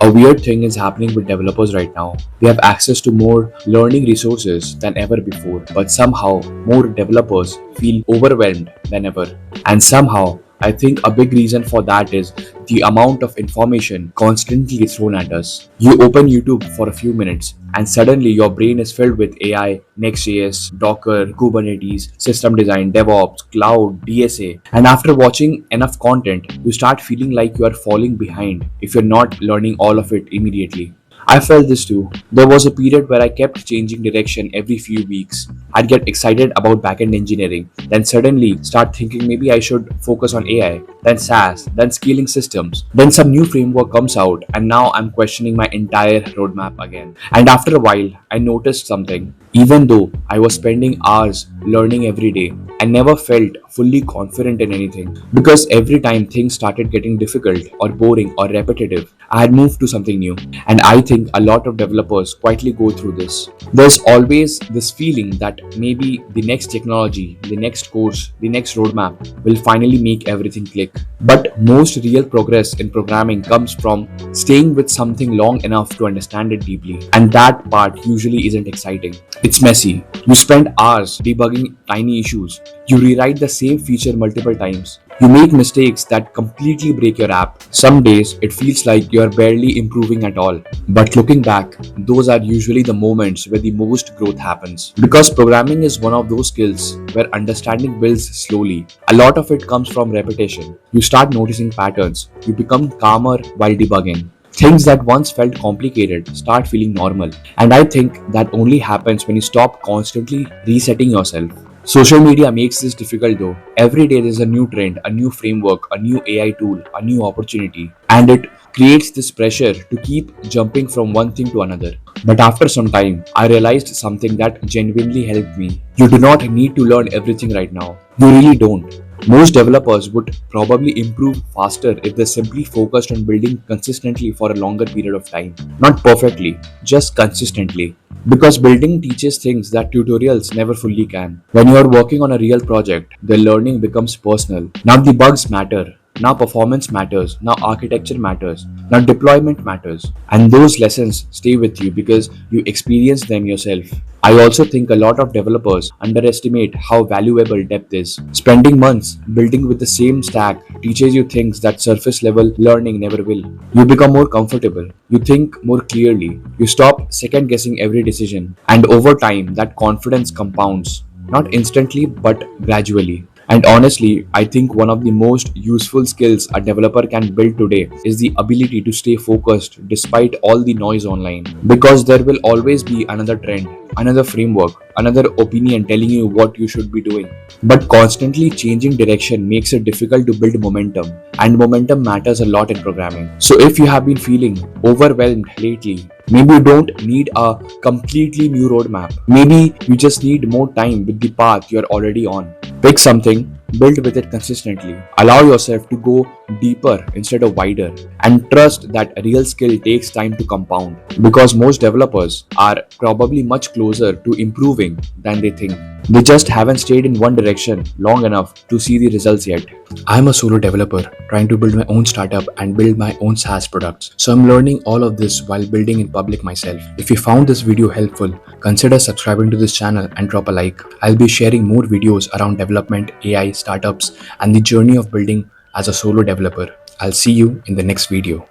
A weird thing is happening with developers right now. We have access to more learning resources than ever before, but somehow more developers feel overwhelmed than ever. And somehow, I think a big reason for that is the amount of information constantly thrown at us. You open YouTube for a few minutes and suddenly your brain is filled with AI, Next.js, Docker, Kubernetes, system design, DevOps, cloud, DSA. And after watching enough content, you start feeling like you are falling behind if you're not learning all of it immediately. I felt this too. There was a period where I kept changing direction every few weeks. I'd get excited about backend engineering, then suddenly start thinking maybe I should focus on AI, then SaaS, then scaling systems. Then some new framework comes out, and now I'm questioning my entire roadmap again. And after a while, I noticed something. Even though I was spending hours learning every day, I never felt fully confident in anything because every time things started getting difficult or boring or repetitive, I had moved to something new. And I think a lot of developers quietly go through this. There's always this feeling that maybe the next technology, the next course, the next roadmap will finally make everything click. But most real progress in programming comes from staying with something long enough to understand it deeply. And that part usually isn't exciting. It's messy. You spend hours debugging tiny issues. You rewrite the same feature multiple times. You make mistakes that completely break your app. Some days it feels like you are barely improving at all. But looking back, those are usually the moments where the most growth happens. Because programming is one of those skills where understanding builds slowly. A lot of it comes from repetition. You start noticing patterns. You become calmer while debugging. Things that once felt complicated start feeling normal. And I think that only happens when you stop constantly resetting yourself. Social media makes this difficult though. Every day there's a new trend, a new framework, a new AI tool, a new opportunity. And it creates this pressure to keep jumping from one thing to another. But after some time, I realized something that genuinely helped me. You do not need to learn everything right now. You really don't. Most developers would probably improve faster if they simply focused on building consistently for a longer period of time. Not perfectly, just consistently. Because building teaches things that tutorials never fully can. When you are working on a real project, the learning becomes personal. Now the bugs matter. Now performance matters. Now architecture matters. Now deployment matters. And those lessons stay with you because you experience them yourself. I also think a lot of developers underestimate how valuable depth is. Spending months building with the same stack teaches you things that surface level learning never will. You become more comfortable. You think more clearly. You stop second guessing every decision. And over time, that confidence compounds. Not instantly, but gradually. And honestly, I think one of the most useful skills a developer can build today is the ability to stay focused despite all the noise online. Because there will always be another trend, another framework, another opinion telling you what you should be doing. But constantly changing direction makes it difficult to build momentum, and momentum matters a lot in programming. So if you have been feeling overwhelmed lately, maybe you don't need a completely new roadmap. Maybe you just need more time with the path you're already on. Pick something, build with it consistently. Allow yourself to go deeper instead of wider, and trust that real skill takes time to compound. Because most developers are probably much closer to improving than they think. They just haven't stayed in one direction long enough to see the results yet. I'm a solo developer trying to build my own startup and build my own SaaS products. So I'm learning all of this while building in public myself. If you found this video helpful, consider subscribing to this channel and drop a like. I'll be sharing more videos around development, AI, startups, and the journey of building as a solo developer. I'll see you in the next video.